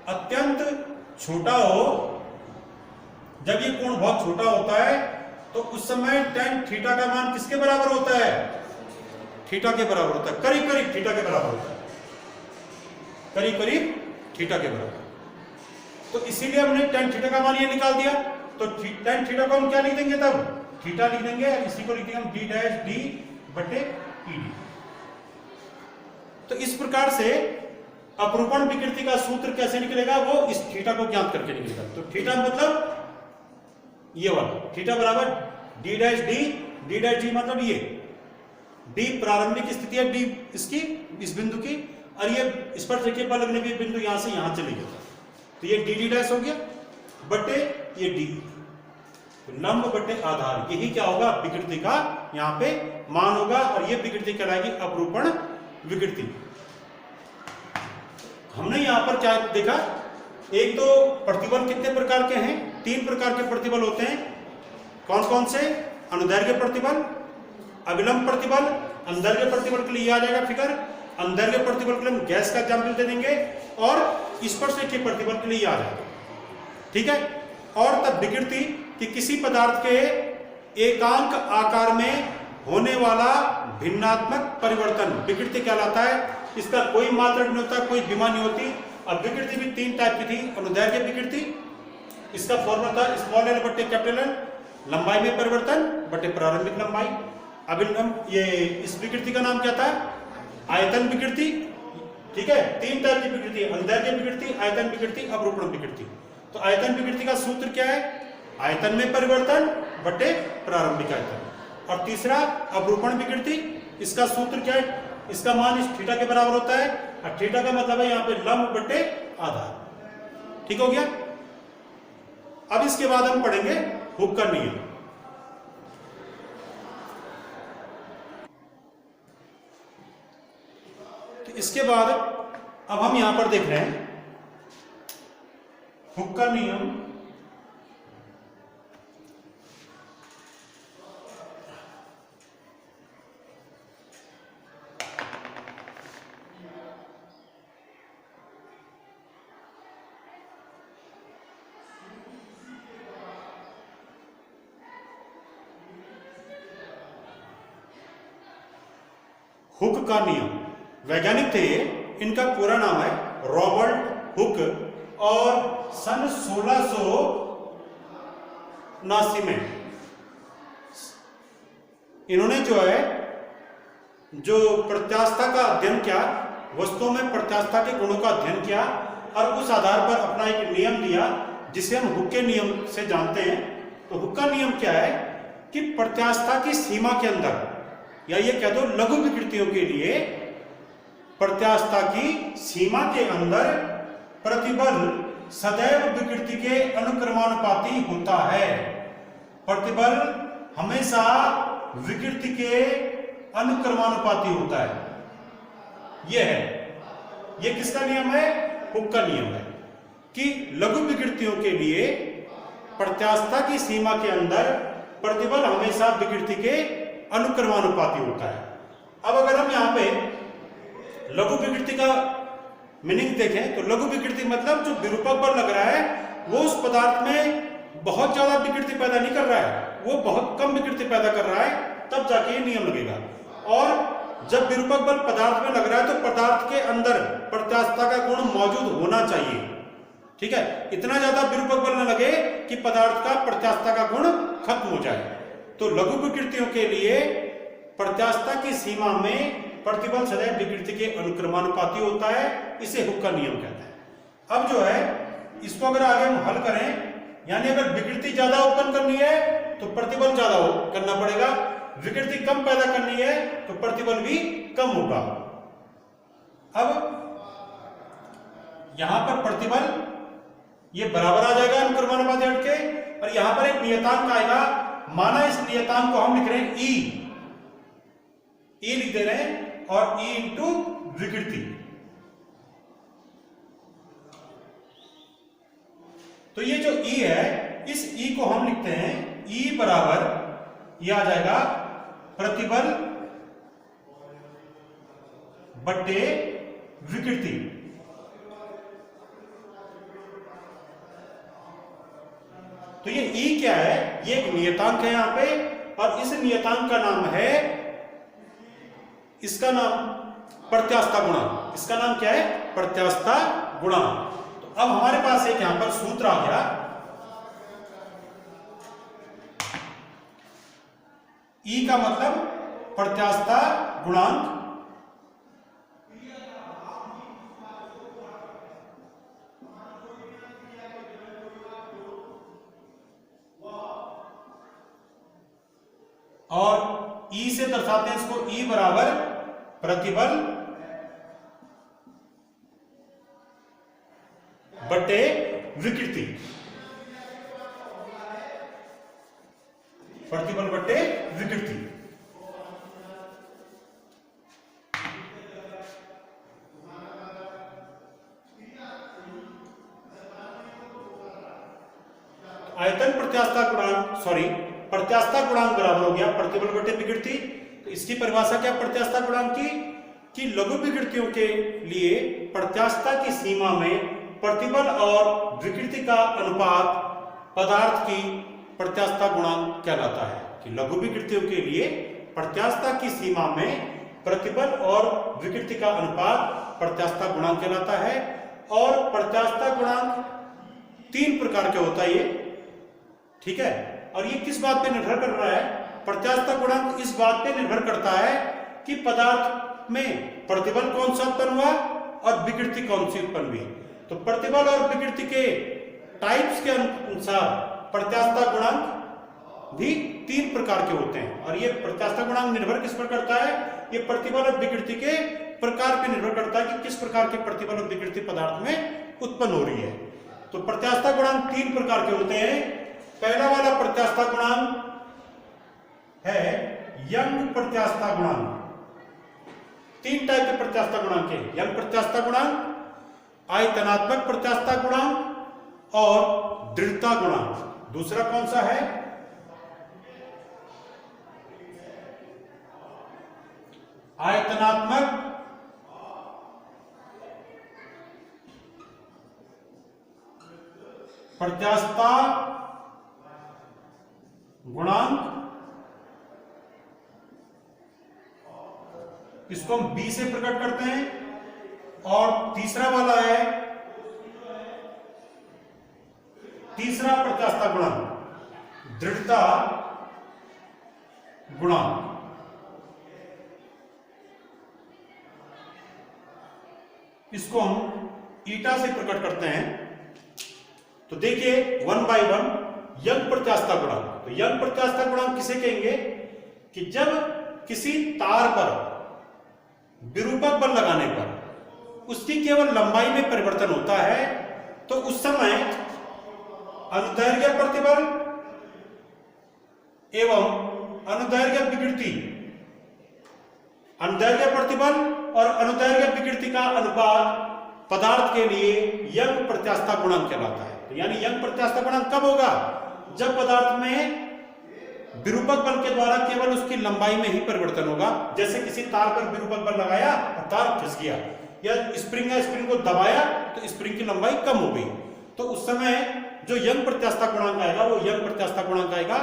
अत्यंत छोटा हो, जब ये कोण बहुत छोटा होता है तो उस समय tan थीटा का मान किसके बराबर होता है? थीटा के बराबर होता है, करीब करीब थीटा के बराबर होता है, करीब करीब थीटा के बराबर। तो इसीलिए हमने tan थीटा का मान ये निकाल दिया। तो tan थीटा को हम क्या लिख देंगे तब? थीटा लिख देंगे, इसी को लिख देंगे हम d डैश d बटे ed। तो इस प्रकार से अपरूपण विकृति का सूत्र कैसे निकलेगा? वो इस थीटा को ज्ञात करके निकलेगा। तो थीटा मतलब ये वाला, थीटा बराबर d डैश d मतलब ये d प्रारंभिक स्थिति है, d इसकी इस बिंदु की, और ये स्पर्शरेखा पर लगने भी बिंदु यहां से यहां चले गया, तो ये dd डैश हो गया बटे ये d, तो लंब बटे आधार, यही क्या होगा? विकृति का यहाँ पे मान होगा, और ये विकृति कहलाएगी अपरूपण विकृति। हमने यहां पर क्या देखा? एक तो प्रतिबल कितने प्रकार के हैं? 3 प्रकार के प्रतिबल होते हैं। कौन कौन से? अनुदैर्घ्य प्रतिबल, अविलंब प्रतिबल, अंतर्गत प्रतिबल के लिए आ जाएगा फिगर, अंतर्गत प्रतिबल के लिए हम गैस का एग्जाम्पल दे देंगे, और स्पर्शरेखीय प्रतिबल के लिए आ जाएगा, ठीक है। और तब विकृति कि किसी पदार्थ के एकांक आकार में होने वाला भिन्नात्मक परिवर्तन विकृति कहलाता है। इसका कोई मात्रक नहीं होता, कोई विमा नहीं होती। अब विकृति भी 3 टाइप की थी। अनुदैर्घ्य विकृति, इसका फॉर्मूला था स्मॉल एल बटे कैपिटल एल, लंबाई में परिवर्तन बटे प्रारंभिक लंबाई। अविलंब, ये इस विकृति का नाम क्या था? आयतन विकृति, ठीक है। 3 टाइप की विकृति, अनुदैर्घ्य विकृति, आयतन विकृति, अपरूपण विकृति। तो आयतन विकृति का सूत्र क्या है? आयतन में परिवर्तन बटे प्रारंभिक आयतन। और तीसरा अपरूपण विकृति, इसका सूत्र क्या है? इसका मान इस थीटा के बराबर होता है, और थीटा का मतलब है यहाँ पे लंब बटे आधार, ठीक हो गया। अब इसके बाद हम पढ़ेंगे हुक का नियम। तो इसके बाद अब हम यहां पर देख रहे हैं हुक का नियम। हुक का नियम वैज्ञानिक थे, इनका पूरा नाम है रॉबर्ट हुक, और सन 1679 में इन्होंने जो है जो प्रत्यास्थता का अध्ययन किया, वस्तुओं में प्रत्यास्थता के गुणों का अध्ययन किया, और उस आधार पर अपना एक नियम दिया जिसे हम हुक के नियम से जानते हैं। तो हुक का नियम क्या है कि प्रत्यास्थता की सीमा के अंदर, या ये कह दो लघु विकृतियों के लिए प्रत्यास्थता की सीमा के अंदर प्रतिबल सदैव विकृति के अनुक्रमानुपाती होता है। प्रतिबल हमेशा विकृति के अनुक्रमानुपाती होता है। यह है, यह किसका नियम है? हुक का नियम है कि लघु विकृतियों के लिए प्रत्यास्थता की सीमा के अंदर प्रतिबल हमेशा विकृति के अनुक्रमानुपाती होता है। अब अगर हम यहां पे लघु विकृति का मीनिंग देखें तो लघु विकृति मतलब जो विरूपक बल लग रहा है वो उस पदार्थ में बहुत ज्यादा विकृति पैदा नहीं कर रहा है, वो बहुत कम विकृति पैदा कर रहा है, तब जाके ये नियम लगेगा। और जब विरूपक बल पदार्थ में लग रहा है तो पदार्थ के अंदर प्रत्यास्थता का गुण मौजूद होना चाहिए, ठीक है। इतना ज्यादा विरूपक बल न लगे कि पदार्थ का प्रत्यास्थता का गुण खत्म हो जाए। तो लघु विकृतियों के लिए प्रत्यास्थता की सीमा में प्रतिबल सदैव विकृति के अनुक्रमानुपाती होता है, इसे हुक का नियम कहते हैं। अब जो है इसको अगर आगे हम हल करें, यानी अगर विकृति ज्यादा उत्पन्न करनी है तो प्रतिबल ज्यादा करना पड़ेगा, विकृति कम पैदा करनी है तो प्रतिबल भी कम होगा। अब यहां पर प्रतिबल ये बराबर आ जाएगा अनुक्रमानुपाती हट के, और यहां पर एक नियतांक आएगा। माना इस नियतांक को हम लिख रहे हैं E लिख दे रहे हैं, और E इंटू विकृति। तो ये जो E है, इस E को हम लिखते हैं E बराबर, ये आ जाएगा प्रतिबल बट्टे विकृति। तो ये E क्या है? ये एक नियतांक है यहां पे, और इस नियतांक का नाम है, इसका नाम प्रत्यास्थता गुणांक। इसका नाम क्या है? प्रत्यास्थता गुणांक। तो अब हमारे पास एक यहां पर सूत्र आ गया, E का मतलब प्रत्यास्थता गुणांक, और E से दर्शाते हैं इसको, E बराबर प्रतिबल बटे विकृति। प्रतिबल बटे विकृति। आयतन प्रत्यास्थता गुणांक, सॉरी, प्रत्यास्थता गुणांक बराबर हो गया प्रतिबल बटे विकृति। तो इसकी परिभाषा क्या प्रत्यास्थता गुणांक की? कि लघु विकृतियों के लिए प्रत्यास्थता की सीमा में प्रतिबल और विकृति का अनुपात पदार्थ की प्रत्यास्थता गुणांक कहलाता है। कि लघु विकृतियों के लिए प्रत्यास्थता की सीमा में प्रतिबल और विकृति का अनुपात प्रत्यास्थता गुणांक कहलाता है। और प्रत्यास्थता गुणांक 3 प्रकार के होता है ये, ठीक है। और ये किस बात पे निर्भर कर रहा है? प्रत्यास्थता गुणांक इस बात पे निर्भर करता है कि पदार्थ में प्रतिबल कौन सा उत्पन्न हुआ और विकृति कौन सी उत्पन्न हुई। तो प्रतिबल और विकृति के टाइप्स के अनुसार प्रत्यास्थता गुणांक भी 3 प्रकार के होते हैं। और ये प्रत्यास्थता गुणांक निर्भर किस पर करता है? ये प्रतिबल और विकृति के प्रकार पर निर्भर करता है कि किस प्रकार के प्रतिबल और विकृति पदार्थ में उत्पन्न हो रही है। तो प्रत्यास्थता गुणांक 3 प्रकार के होते हैं। पहला वाला प्रत्यास्थता गुणांक है यंग प्रत्यास्थता गुणांक। 3 टाइप के प्रत्यास्थता गुणांक है, यंग प्रत्यास्थता गुणांक, आयतनात्मक प्रत्यास्थता गुणांक और दृढ़ता गुणांक। दूसरा कौन सा है? आयतनात्मक प्रत्यास्थता गुणांक, इसको हम B से प्रकट करते हैं। और तीसरा वाला है तीसरा प्रत्यास्थता गुणांक, दृढ़ता गुणांक। इसको हम ईटा से प्रकट करते हैं। तो देखिए 1 by 1 यंग प्रत्यास्थता गुणांक। तो यंग प्रत्यास्थता गुणांक किसे कहेंगे? कि जब किसी तार पर विरूपक बल लगाने पर उसकी केवल लंबाई में परिवर्तन होता है, तो उस समय अनुदैर्घ्य प्रतिबल एवं अनुदैर्घ्य विकृति, अनुदैर्घ्य प्रतिबल और अनुदैर्घ्य विकृति का अनुपात पदार्थ के लिए यंग प्रत्यास्थता गुणांक कहलाता है। तो यानी यंग प्रत्यास्थता गुणांक कब होगा? जब पदार्थ में विरूपक बल के द्वारा केवल उसकी लंबाई में ही परिवर्तन होगा। जैसे किसी तार पर विरूपक बल लगाया और तार फिस गया, या स्प्रिंग है, स्प्रिंग को दबाया तो स्प्रिंग की लंबाई कम हो गई, तो उस समय जो यंग प्रत्यास्थता गुणांक आएगा वो यंग प्रत्यास्थता गुणांक आएगा।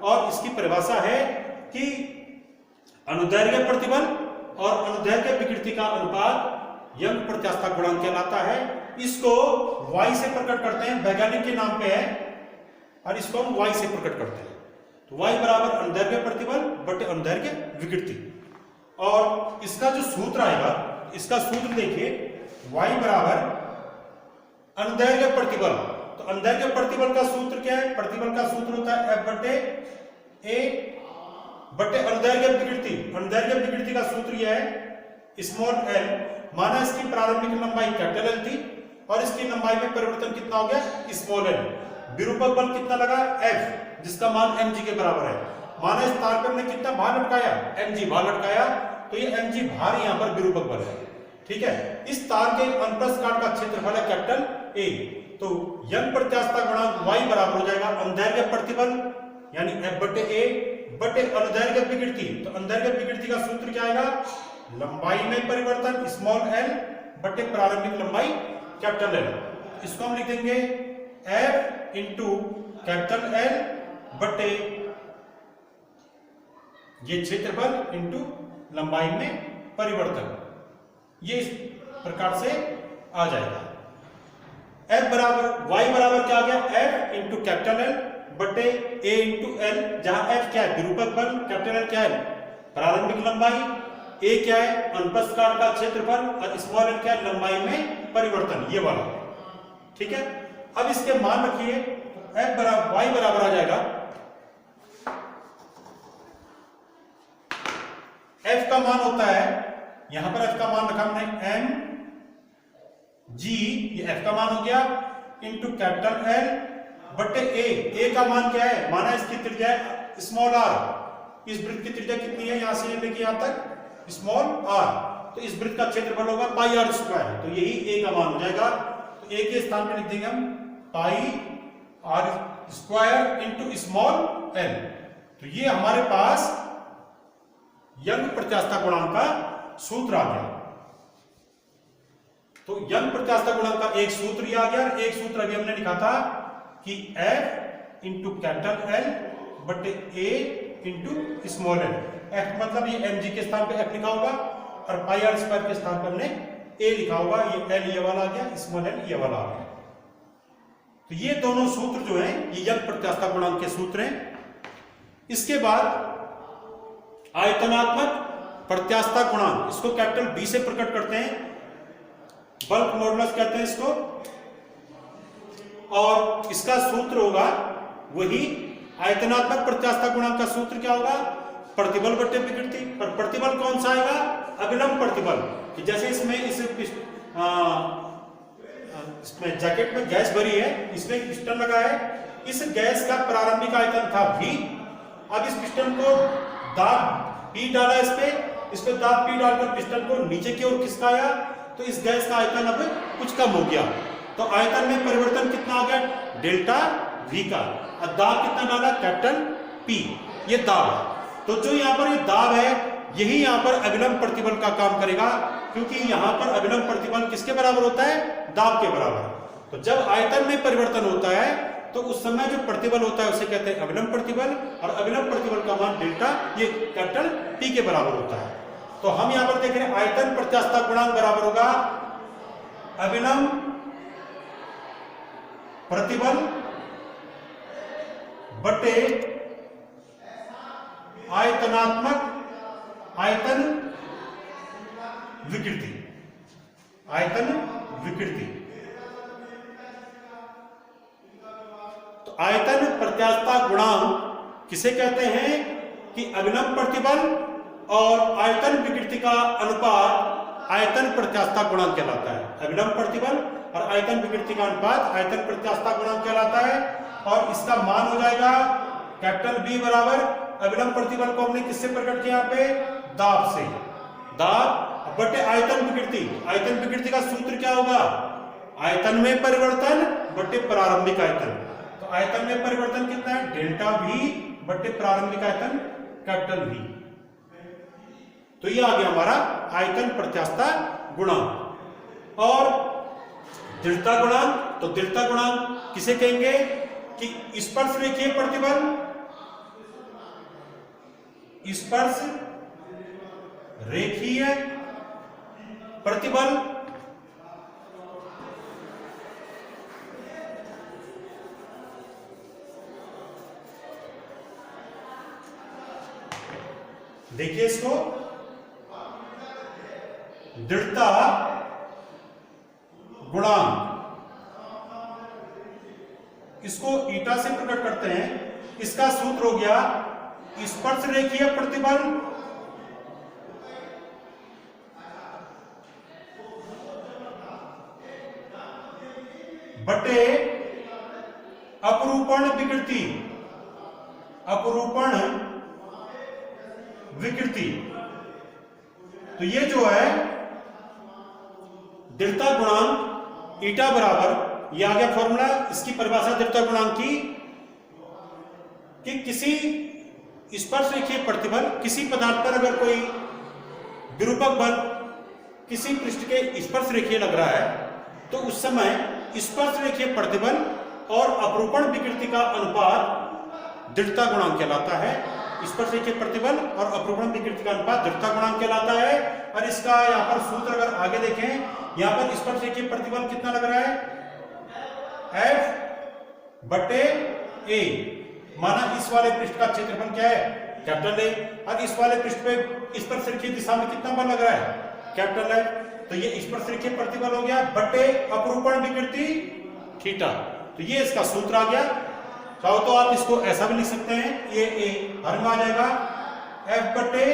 और इसकी परिभाषा है कि अनुदैर्घ्य प्रतिबल और अनुदैर्घ्य विकृति का अनुपात यंग प्रत्यास्थता गुणांक कहलाता है। इसको y से प्रकट करते हैं, वैज्ञानिक के नाम पे है, और इसको हम y से प्रकट करते हैं। तो y बराबर अनुदैर्घ्य प्रतिबल बटे अनुदैर्घ्य विकृति। और इसका जो सूत्र आएगा, इसका सूत्र देखिए, y बराबर अनुदैर्घ्य प्रतिबल। तो अनुदैर्घ्य प्रतिबल का सूत्र क्या है? प्रतिबल का सूत्र होता है F बटे A बटे अनुदैर्घ्य विकृति। अनुदैर्घ्य विकृति का सूत्र यह है स्मॉल l, माना इसकी प्रारंभिक लंबाई कैपिटल L थी और इसकी लंबाई में परिवर्तन कितना हो गया? Small l। विरूपक बल कितना लगा? F, जिसका मान mg के बराबर है। माना इस तार पर हमने कितना भार लटकाया? mg भार लटकाया, तो ये mg भार यहां पर विरूपक बल है। ठीक है। इस तार के अनुप्रस्थ काट का क्षेत्रफल है कैपिटल ए। तो यंग प्रत्यास्थता गुणांक y बराबर हो जाएगा अनुदैर्घ्य प्रतिबल यानी F बटे ए बटे अनुदैर्घ्य विकृति। तो अनुदैर्घ्य विकृति का सूत्र क्या आएगा, लंबाई में परिवर्तन स्मॉल l बटे प्रारंभिक लंबाई कैपिटल L। इसको हम लिख देंगे F इंटू कैपिटल L बटे ये क्षेत्रफल इंटू लंबाई में परिवर्तन। ये इस प्रकार से आ जाएगा। F बराबर y बराबर क्या आ गया, F इंटू कैपिटल L बटे A इंटू L, जहां F क्या है विरूपक बल, कैपिटल L क्या है प्रारंभिक लंबाई, A क्या है अनुप्रस्थ काट का क्षेत्रफल और स्मॉल l क्या है लंबाई में परिवर्तन, ये वाला। ठीक है। अब इसके मान रखिए F बराबर y बराबर आ जाएगा F का मान होता है, यहां पर F का मान रखा हमने m g, ये F का मान हो गया इंटू कैपिटल L बटे A का मान क्या है, माना इसकी त्रिज्या है स्मॉल r, इस वृत्त की त्रिज्या कितनी है, यहां से लेके यहां तक स्मॉल r, तो इस वृत्त का क्षेत्रफल होगा पाई r स्क्वायर, तो यही A का मान हो जाएगा। तो A के स्थान पर लिख देंगे हम पाई r square into small l। तो ये हमारे पास यंग प्रत्यास्थता गुणांक का सूत्र आ गया। तो यंग प्रत्यास्थता गुणांक का एक सूत्र ये आ गया, एक सूत्र अभी हमने लिखा था कि F इंटू कैपिटल L बटे A into small l। F मतलब ये mg के स्थान पे F लिखा होगा और पाई r स्क्वायर के स्थान पर हमने A लिखा होगा, ये L ये वाला आ गया, स्मॉल l ये वाला आ गया। तो ये दोनों सूत्र जो हैं ये यंग प्रत्यास्थता गुणांक के सूत्र हैं। इसके बाद आयतनात्मक प्रत्यास्थता गुणांक, इसको कैपिटल B से प्रकट करते हैं, बल्क मॉडुलस कहते हैं इसको, और इसका सूत्र होगा वही आयतनात्मक प्रत्यास्थता गुणांक का सूत्र क्या होगा, प्रतिबल बटे विकृति। पर प्रतिबल कौन सा आएगा, अभिलंब प्रतिबल। कि जैसे इसमें जैकेट में गैस भरी है, इसमें एक पिस्टन लगा है, इस गैस का प्रारंभिक आयतन था V। अब इस पिस्टन को दाब P डाला, इस पे दाब P डालकर पिस्टन को नीचे की ओर खिसकाया, तो इस गैस का आयतन अब कुछ कम हो गया। तो आयतन में परिवर्तन कितना आ गया, डेल्टा V का, और दाब कितना डाला, कैपिटल P, ये दाब है। तो जो यहाँ पर ये दाब है यही यहाँ पर अभिलंब प्रतिबल का काम करेगा, क्योंकि यहाँ पर अभिलंब प्रतिबल किसके बराबर होता है, दाब के बराबर। तो जब आयतन में परिवर्तन होता है तो उस समय जो प्रतिबल होता है उसे कहते हैं अभिलंब प्रतिबल, और अभिलंब प्रतिबल का मान डेल्टा ये कैपिटल P के बराबर होता है। तो हम यहां पर देख रहे हैं आयतन प्रत्यास्थता गुणांक बराबर होगा अभिलंब प्रतिबल बटे आयतन विकृति, आयतन विकृति। तो आयतन प्रत्यास्थता गुणांक किसे कहते हैं कि अभिलंब प्रतिबल और आयतन विकृति का अनुपात आयतन प्रत्यास्थता गुणांक कहलाता है। अभिलंब प्रतिबल और आयतन विकृति का अनुपात आयतन प्रत्यास्थता गुणांक कहलाता है, और इसका मान हो जाएगा कैपिटल B बराबर अभिलंब प्रतिबल को हमने किससे प्रकट किया, यहाँ पे दाब से, दाब बटे आयतन विकृति। आयतन विकृति का सूत्र क्या होगा, आयतन में परिवर्तन बटे प्रारंभिक आयतन। तो आयतन में परिवर्तन कितना है, डेल्टा V बटे प्रारंभिक आयतन कैपिटल V। तो ये आ गया हमारा आयतन प्रत्यास्थता गुणांक। और दृढ़ता गुणांक, तो दृढ़ता गुणांक किसे कहेंगे कि स्पर्श रेखीय प्रतिबल, स्पर्श रेखीय प्रतिबल देखिए इसको दृढ़ता गुणांक, इसको ईटा से प्रकट करते हैं। इसका सूत्र हो गया स्पर्श रेखीय प्रतिबल बटे अपरूपण विकृति, अपरूपण विकृति। तो ये जो है दृढ़ता गुणांक ईटा बराबर, ये आ गया फॉर्मूला, इसकी परिभाषा दृढ़ता गुणांक की कि किसी स्पर्श रेखीय प्रतिबल, किसी पदार्थ पर अगर कोई विरूपक बल किसी पृष्ठ के स्पर्श रेखीय लग रहा है तो उस समय स्पर्श रेखीय प्रतिबल और अपरूपण विकृति का अनुपात दृढ़ता गुणांक कहलाता है। स्पर्श रेखीय प्रतिबल और अपरूपण विकृति का अनुपात दृढ़ता गुणांक कहलाता है। और इसका यहाँ पर सूत्र अगर आगे देखें, यहाँ पर स्पर्श रेखीय प्रतिबल कितना लग रहा है, F/A, माना इस वाले पृष्ठ का क्षेत्रफल क्या है, कैपिटल ए, और इस वाले पृष्ठ पे स्पर्श रेखीय दिशा में कितना बल लग रहा है, कैपिटल है, तो ये स्पर्श रेखीय प्रतिबल हो गया बटे अपरूपण विकृति थीटा। तो ये इसका सूत्र आ गया। चाहो तो आप इसको ऐसा भी लिख सकते हैं, ये ए हर में आ जाएगा F/A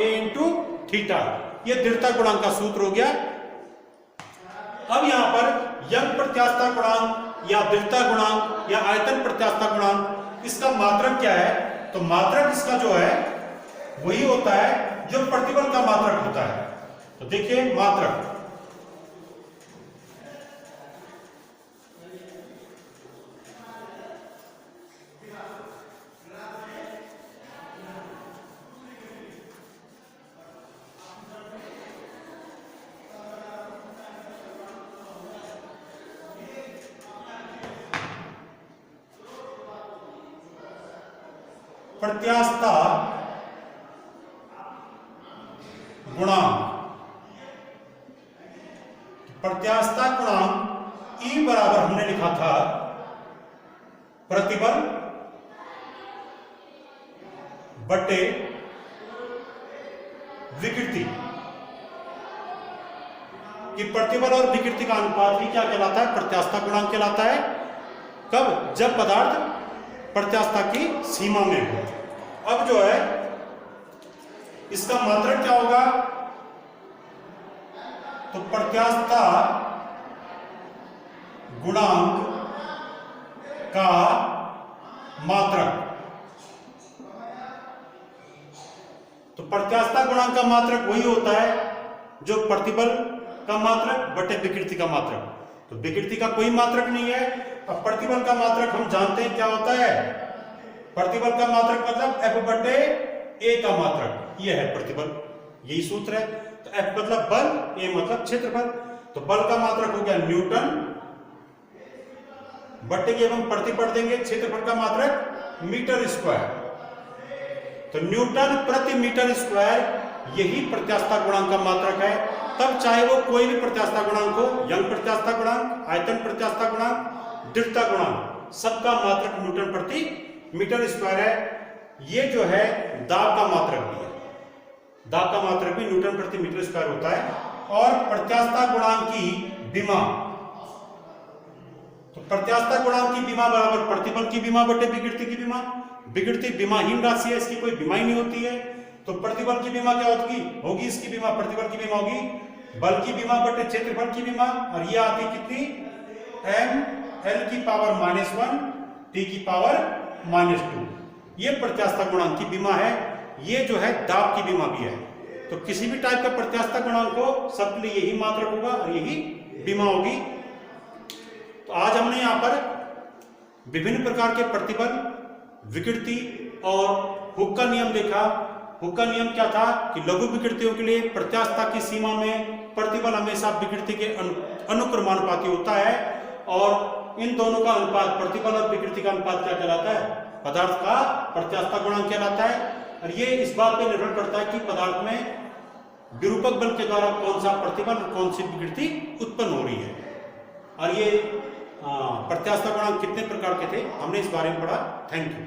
इंटू थीटा, ये दृढ़ता गुणांक का सूत्र हो गया। अब यहां पर यंग प्रत्यास्थता गुणांक या दृढ़ता गुणांक या आयतन प्रत्यास्थता गुणांक, इसका मात्रक क्या है, तो मात्रक इसका जो है वही होता है जो प्रतिबल का मात्रक होता है। तो देखिए मात्रक, प्रत्यास्थता गुणांक, प्रत्यास्थता गुणांक E बराबर हमने लिखा था प्रतिबल बटे विकृति, कि प्रतिबल और विकृति का अनुपात ही क्या कहलाता है, प्रत्यास्थता गुणांक कहलाता है। कब, जब पदार्थ प्रत्यास्थता की सीमा में हो। अब जो है इसका मात्रक क्या होगा, तो प्रत्यास्थता गुणांक का मात्रक, तो प्रत्यास्थता गुणांक का मात्रक वही होता है जो प्रतिबल का मात्रक बटे विकृति का मात्रक। तो विकृति का कोई मात्रक नहीं है। अब प्रतिबल का मात्रक हम जानते हैं क्या होता है, प्रतिबल का मात्रक मतलब F/A का मात्रक, ये है प्रतिबल, यही सूत्र है। तो F मतलब बल, A मतलब क्षेत्रफल, तो बल का मात्रक हो गया न्यूटन बटे के हम प्रति पढ़ देंगे, क्षेत्रफल का मात्रक मीटर स्क्वायर, तो न्यूटन प्रति मीटर स्क्वायर यही प्रत्यास्थता गुणांक का मात्रक है। तब चाहे वो कोई भी प्रत्यास्थता गुणांक हो, यंग प्रत्यास्थता गुणांक, आयतन प्रत्यास्थता गुणांक, दृढ़ता गुणांक, सबका मात्रक न्यूटन प्रति मीटर स्क्वायर है। ये जो है दाब का मात्रक भी है, दाब का मात्रक भी न्यूटन प्रति मीटर स्क्वायर होता है। और प्रत्यास्थता गुणांक की विमा, तो प्रत्यास्थता गुणांक की विमा बराबर प्रतिबल की विमा बटे विकृति की विमा। विकृति विमाहीन राशि है, इसकी कोई विमा ही नहीं होती है। तो प्रतिबल की विमा क्या होगी, इसकी विमा, प्रतिबल की विमा होगी बल की विमा बटे क्षेत्रफल की विमा, और ये आती कितनी, mL की पावर -1 T की पावर -2। ये प्रत्यास्थता गुणांक की विमा है। ये जो है दाब की विमा भी है। तो किसी भी टाइप का प्रत्यास्थता गुणांक हो, सबके लिए यही मात्रक होगा और यही विमा होगी। तो आज हमने यहाँ पर विभिन्न प्रकार के प्रतिबल, विकृति और हुक का नियम देखा। हुक का नियम क्या था कि लघु विकृतियों के लिए प्रत्यास्थता की सीमा में प्रतिबल हमेशा विकृति के अनुक्रमानुपाती होता है, और इन दोनों का अनुपात, प्रतिबल और विकृति का अनुपात क्या कहलाता है, पदार्थ का प्रत्यास्थता गुणांक कहलाता है। और ये इस बात पर निर्भर करता है कि पदार्थ में विरूपक बल के द्वारा कौन सा प्रतिबल और कौन सी विकृति उत्पन्न हो रही है। और ये प्रत्यास्थता गुणांक कितने प्रकार के थे, हमने इस बारे में पढ़ा। Thank you.